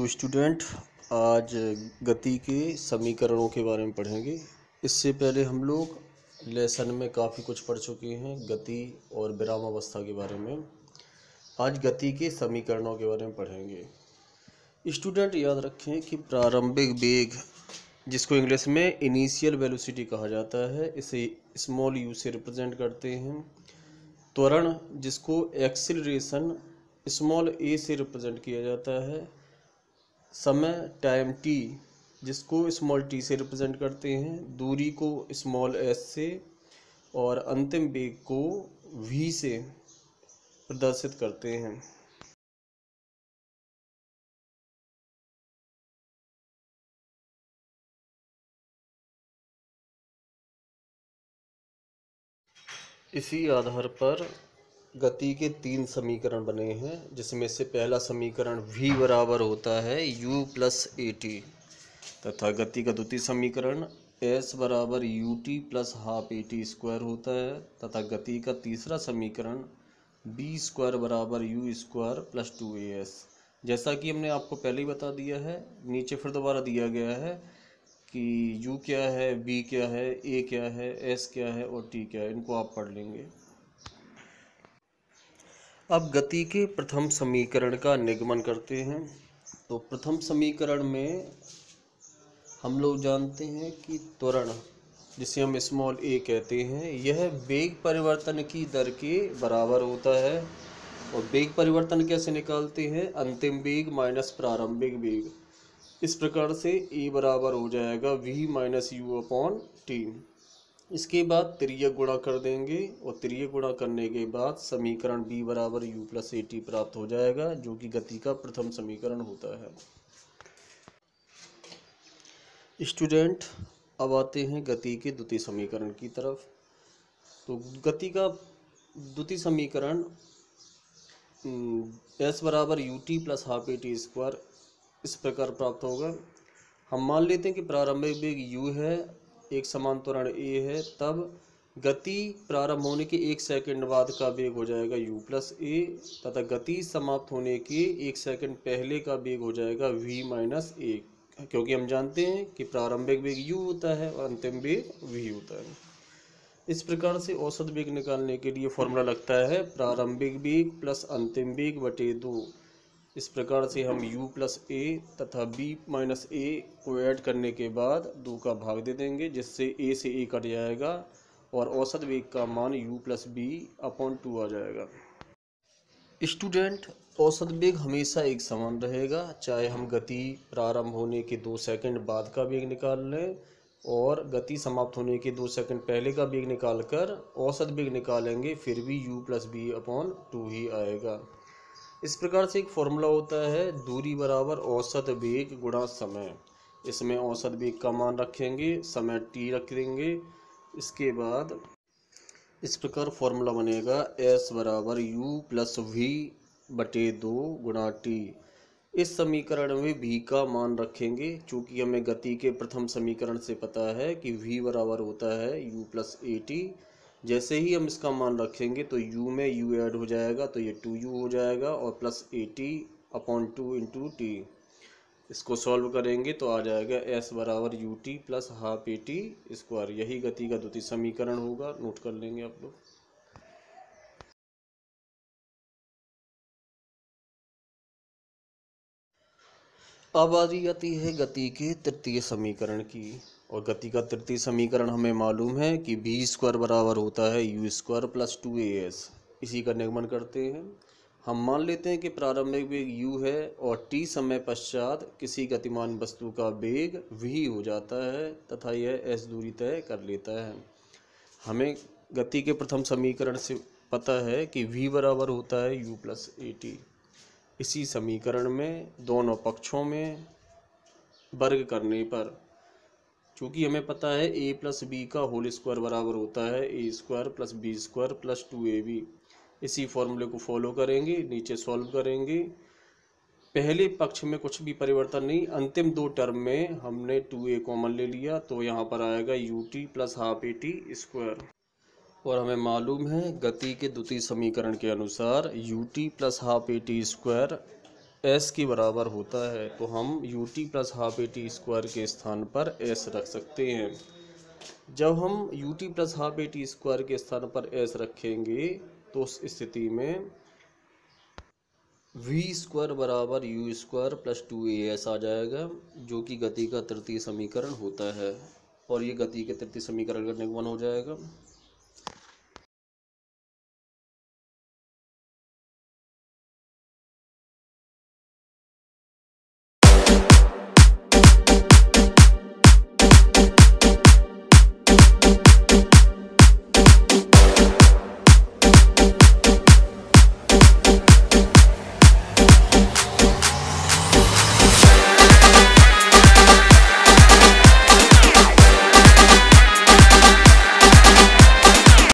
Student, आज गति के समीकरणों के बारे में पढ़ेंगे। इससे पहले हम लोग लेसन में काफ़ी कुछ पढ़ चुके हैं गति और विरामावस्था के बारे में। आज गति के समीकरणों के बारे में पढ़ेंगे। स्टूडेंट, याद रखें कि प्रारंभिक वेग, जिसको इंग्लिश में इनिशियल वेलोसिटी कहा जाता है, इसे स्मॉल यू से रिप्रेजेंट करते हैं। त्वरण, जिसको एक्सीलरेशन स्मॉल ए से रिप्रेजेंट किया जाता है। समय टाइम टी, जिसको स्मॉल टी से रिप्रेजेंट करते हैं। दूरी को स्मॉल एस से और अंतिम वेग को वी से प्रदर्शित करते हैं। इसी आधार पर गति के 3 समीकरण बने हैं, जिसमें से पहला समीकरण v बराबर होता है u प्लस ए टी, तथा गति का द्वितीय समीकरण s बराबर U T plus half A T square होता है, तथा गति का तीसरा समीकरण b स्क्वायर बराबर यू स्क्वायर प्लस 2as। जैसा कि हमने आपको पहले ही बता दिया है, नीचे फिर दोबारा दिया गया है कि u क्या है, b क्या है, a क्या है, s क्या है और t क्या है। इनको आप पढ़ लेंगे। अब गति के प्रथम समीकरण का निगमन करते हैं। तो प्रथम समीकरण में हम लोग जानते हैं कि त्वरण, जिसे हम स्मॉल ए कहते हैं, यह वेग परिवर्तन की दर के बराबर होता है। और वेग परिवर्तन कैसे निकालते हैं? अंतिम वेग माइनस प्रारंभिक वेग। इस प्रकार से ए बराबर हो जाएगा V minus U upon T. इसके बाद तिर्यक गुणा कर देंगे और तिर्यक गुणा करने के बाद समीकरण b बराबर u प्लस ए टी प्राप्त हो जाएगा, जो कि गति का प्रथम समीकरण होता है। स्टूडेंट, अब आते हैं गति के द्वितीय समीकरण की तरफ। तो गति का द्वितीय समीकरण s बराबर U T plus half A T square इस प्रकार प्राप्त होगा। हम मान लेते हैं कि प्रारंभिक वेग u है, एक समान त्वरण a है, तब गति प्रारंभ होने के 1 सेकंड बाद का वेग हो जाएगा u प्लस ए, तथा गति समाप्त होने के 1 सेकंड पहले का वेग हो जाएगा v माइनस ए, क्योंकि हम जानते हैं कि प्रारंभिक वेग u होता है और अंतिम वेग v होता है। इस प्रकार से औसत वेग निकालने के लिए फॉर्मूला लगता है प्रारंभिक वेग प्लस अंतिम वेग बटे 2। इस प्रकार से हम u प्लस ए तथा b माइनस ए को ऐड करने के बाद 2 का भाग दे देंगे, जिससे a से a कट जाएगा और औसत वेग का मान u प्लस बी अपॉन 2 आ जाएगा। स्टूडेंट, औसत वेग हमेशा एक समान रहेगा, चाहे हम गति प्रारंभ होने के 2 सेकंड बाद का वेग निकाल लें और गति समाप्त होने के 2 सेकंड पहले का वेग निकाल कर औसत वेग निकालेंगे, फिर भी u प्लस बी अपॉन 2 ही आएगा। इस प्रकार से एक फॉर्मूला होता है दूरी बराबर औसत वेग गुणा समय। इसमें औसत वेग का मान रखेंगे, समय t रख देंगे। इसके बाद इस प्रकार फॉर्मूला बनेगा s बराबर u प्लस वी बटे 2 गुणा टी। इस समीकरण में v का मान रखेंगे, चूँकि हमें गति के प्रथम समीकरण से पता है कि v बराबर होता है u प्लस ए टी। जैसे ही हम इसका मान रखेंगे तो u में u ऐड हो जाएगा, तो ये 2u हो जाएगा और plus A T upon 2 into T. इसको सॉल्व करेंगे तो आ जाएगा s बराबर U T plus half A T square. यही गति का द्वितीय समीकरण होगा, नोट कर लेंगे आप लोग। अब बारी आती है गति के तृतीय समीकरण की। और गति का तृतीय समीकरण हमें मालूम है कि बी स्क्वायर बराबर होता है यू स्क्वायर प्लस 2as। इसी का निगमन करते हैं। हम मान लेते हैं कि प्रारंभिक वेग u है और t समय पश्चात किसी गतिमान वस्तु का वेग v हो जाता है तथा यह s दूरी तय कर लेता है। हमें गति के प्रथम समीकरण से पता है कि v बराबर होता है u प्लस ए टी। इसी समीकरण में दोनों पक्षों में वर्ग करने पर, चूँकि हमें पता है a प्लस बी का होल स्क्वायर बराबर होता है A square plus B square plus 2ab। इसी फॉर्मूले को फॉलो करेंगे, नीचे सॉल्व करेंगे। पहले पक्ष में कुछ भी परिवर्तन नहीं, अंतिम 2 टर्म में हमने 2a कॉमन ले लिया, तो यहाँ पर आएगा U T plus half A T square. और हमें मालूम है गति के द्वितीय समीकरण के अनुसार U T plus half A T square S के बराबर होता है, तो हम U T plus half A T square के स्थान पर एस रख सकते हैं। जब हम U T plus half A T square के स्थान पर एस रखेंगे तो उस स्थिति में वी स्क्वायर बराबर यू स्क्वायर प्लस 2as आ जाएगा, जो कि गति का तृतीय समीकरण होता है। और ये गति के तृतीय समीकरण का निगमन हो जाएगा।